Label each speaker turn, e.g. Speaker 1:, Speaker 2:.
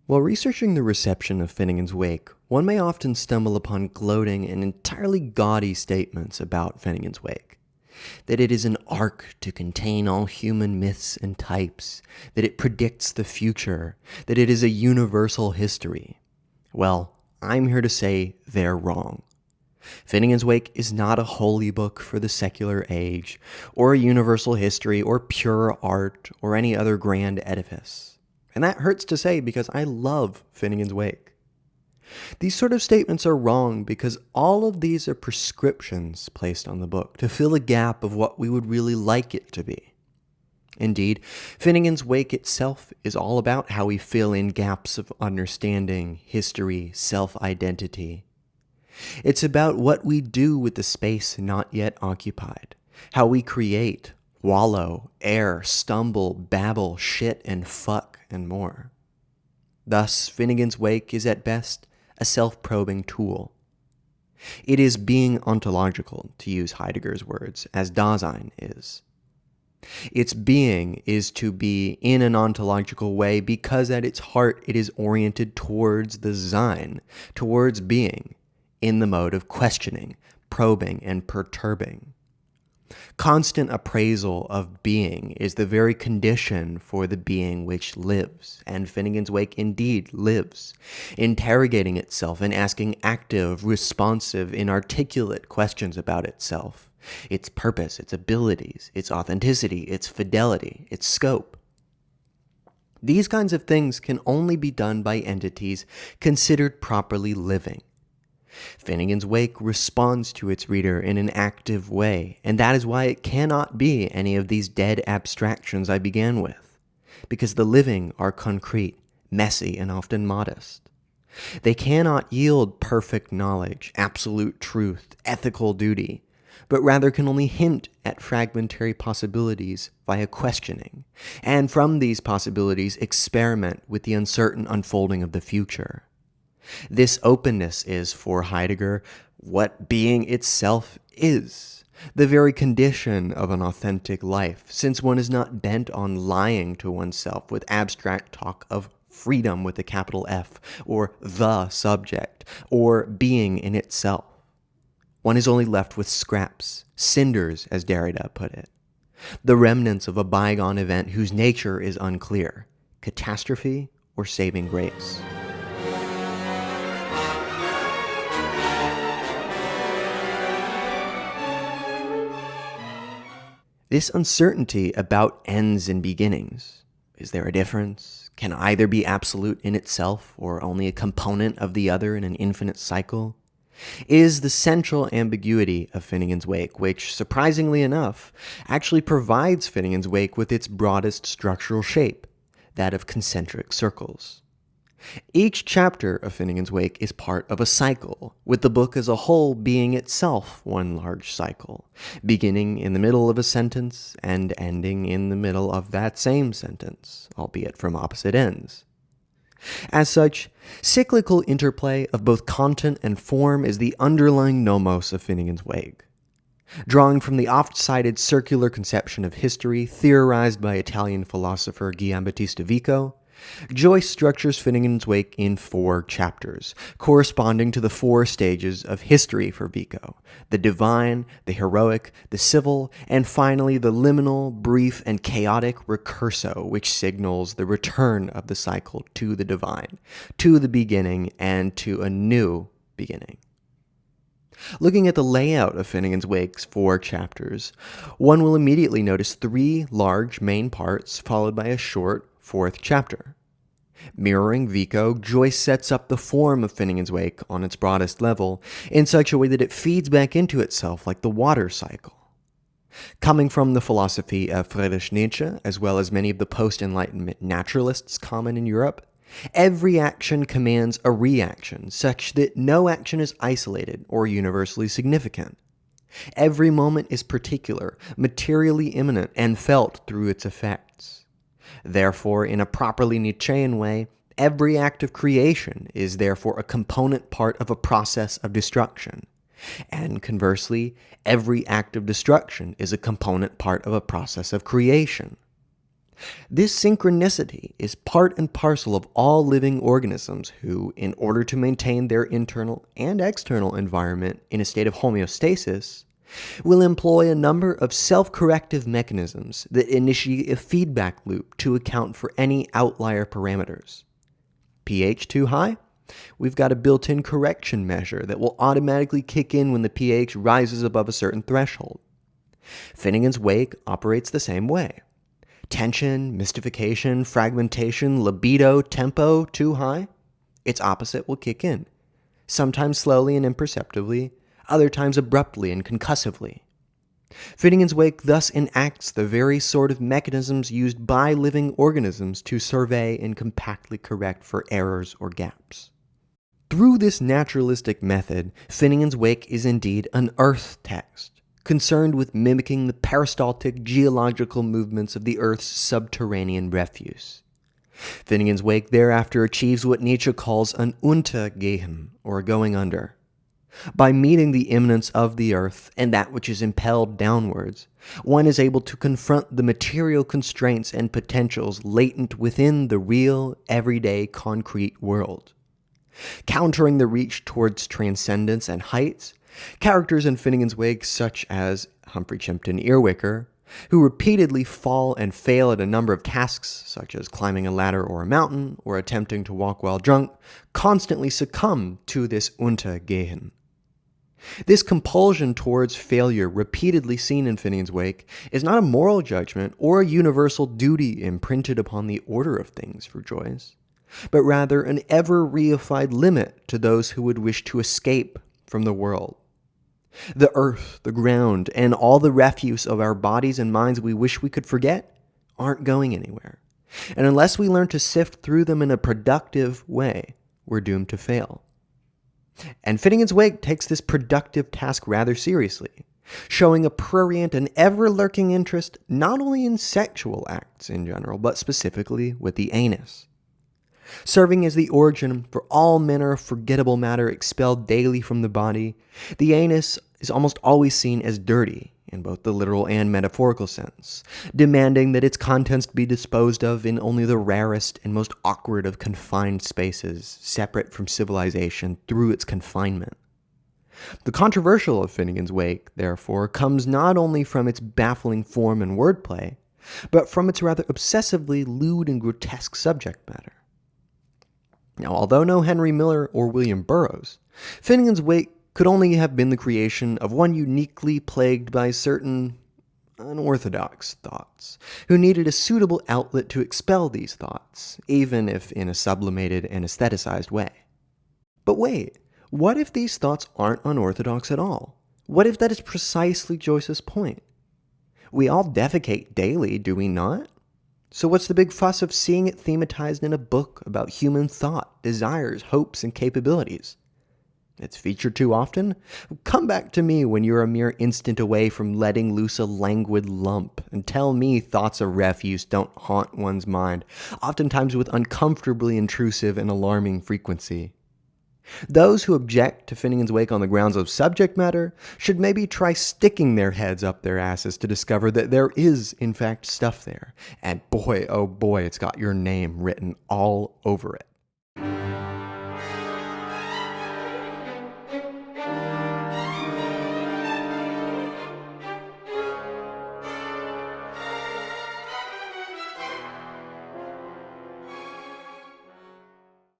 Speaker 1: While researching the reception of Finnegans Wake, one may often stumble upon gloating and entirely gaudy statements about Finnegans Wake. That it is an ark to contain all human myths and types, that it predicts the future, that it is a universal history. Well, I'm here to say they're wrong. Finnegans Wake is not a holy book for the secular age, or a universal history, or pure art, or any other grand edifice. And that hurts to say because I love Finnegans Wake. These sort of statements are wrong because all of these are prescriptions placed on the book to fill a gap of what we would really like it to be. Indeed, Finnegans Wake itself is all about how we fill in gaps of understanding, history, self-identity. It's about what we do with the space not yet occupied, how we create, wallow, err, stumble, babble, shit, and fuck, and more. Thus, Finnegans Wake is at best a self-probing tool. It is being ontological, to use Heidegger's words, as Dasein is. Its being is to be in an ontological way because at its heart it is oriented towards the Sein, towards being, in the mode of questioning, probing, and perturbing. Constant appraisal of being is the very condition for the being which lives, and Finnegans Wake indeed lives, interrogating itself and asking active, responsive, inarticulate questions about itself, its purpose, its abilities, its authenticity, its fidelity, its scope. These kinds of things can only be done by entities considered properly living. Finnegans Wake responds to its reader in an active way, and that is why it cannot be any of these dead abstractions I began with, because the living are concrete, messy, and often modest. They cannot yield perfect knowledge, absolute truth, ethical duty, but rather can only hint at fragmentary possibilities via questioning, and from these possibilities experiment with the uncertain unfolding of the future. This openness is, for Heidegger, what being itself is, the very condition of an authentic life, since one is not bent on lying to oneself with abstract talk of freedom with a capital F, or the subject, or being in itself. One is only left with scraps, cinders, as Derrida put it, the remnants of a bygone event whose nature is unclear, catastrophe or saving grace. This uncertainty about ends and beginnings, is there a difference? Can either be absolute in itself or only a component of the other in an infinite cycle? Is the central ambiguity of Finnegans Wake, which, surprisingly enough, actually provides Finnegans Wake with its broadest structural shape, that of concentric circles. Each chapter of Finnegans Wake is part of a cycle, with the book as a whole being itself one large cycle, beginning in the middle of a sentence and ending in the middle of that same sentence, albeit from opposite ends. As such, cyclical interplay of both content and form is the underlying nomos of Finnegans Wake. Drawing from the oft-cited circular conception of history theorized by Italian philosopher Giambattista Vico, Joyce structures Finnegans Wake in 4 chapters, corresponding to the 4 stages of history for Vico: the divine, the heroic, the civil, and finally the liminal, brief, and chaotic recurso, which signals the return of the cycle to the divine, to the beginning, and to a new beginning. Looking at the layout of Finnegans Wake's 4 chapters, one will immediately notice 3 large main parts followed by a short 4th chapter. Mirroring Vico, Joyce sets up the form of Finnegans Wake on its broadest level in such a way that it feeds back into itself like the water cycle. Coming from the philosophy of Friedrich Nietzsche, as well as many of the post-Enlightenment naturalists common in Europe, every action commands a reaction such that no action is isolated or universally significant. Every moment is particular, materially immanent, and felt through its effects. Therefore, in a properly Nietzschean way, every act of creation is therefore a component part of a process of destruction. And conversely, every act of destruction is a component part of a process of creation. This synchronicity is part and parcel of all living organisms who, in order to maintain their internal and external environment in a state of homeostasis, will employ a number of self-corrective mechanisms that initiate a feedback loop to account for any outlier parameters. pH too high? We've got a built-in correction measure that will automatically kick in when the pH rises above a certain threshold. Finnegans Wake operates the same way. Tension, mystification, fragmentation, libido, tempo too high? Its opposite will kick in, sometimes slowly and imperceptibly, other times abruptly and concussively. Finnegans Wake thus enacts the very sort of mechanisms used by living organisms to survey and compactly correct for errors or gaps. Through this naturalistic method, Finnegans Wake is indeed an earth text, concerned with mimicking the peristaltic geological movements of the Earth's subterranean refuse. Finnegans Wake thereafter achieves what Nietzsche calls an Untergehen, or going under. By meeting the immanence of the Earth and that which is impelled downwards, one is able to confront the material constraints and potentials latent within the real, everyday, concrete world. Countering the reach towards transcendence and heights, characters in Finnegans Wake such as Humphrey Chimpton Earwicker, who repeatedly fall and fail at a number of tasks such as climbing a ladder or a mountain or attempting to walk while drunk, constantly succumb to this Untergehen. This compulsion towards failure repeatedly seen in Finnegans Wake is not a moral judgment or a universal duty imprinted upon the order of things for Joyce, but rather an ever-reified limit to those who would wish to escape from the world. The earth, the ground, and all the refuse of our bodies and minds we wish we could forget aren't going anywhere. And unless we learn to sift through them in a productive way, we're doomed to fail. And Finnegans Wake takes this productive task rather seriously, showing a prurient and ever-lurking interest not only in sexual acts in general, but specifically with the anus. Serving as the origin for all manner of forgettable matter expelled daily from the body, the anus is almost always seen as dirty in both the literal and metaphorical sense, demanding that its contents be disposed of in only the rarest and most awkward of confined spaces, separate from civilization through its confinement. The controversial of Finnegans Wake, therefore, comes not only from its baffling form and wordplay, but from its rather obsessively lewd and grotesque subject matter. Now, although no Henry Miller or William Burroughs, Finnegans Wake could only have been the creation of one uniquely plagued by certain unorthodox thoughts, who needed a suitable outlet to expel these thoughts, even if in a sublimated and aestheticized way. But wait, what if these thoughts aren't unorthodox at all? What if that is precisely Joyce's point? We all defecate daily, do we not? So what's the big fuss of seeing it thematized in a book about human thought, desires, hopes, and capabilities? It's featured too often? Come back to me when you're a mere instant away from letting loose a languid lump and tell me thoughts of refuse don't haunt one's mind, oftentimes with uncomfortably intrusive and alarming frequency. Those who object to Finnegans Wake on the grounds of subject matter should maybe try sticking their heads up their asses to discover that there is, in fact, stuff there. And boy, oh boy, it's got your name written all over it.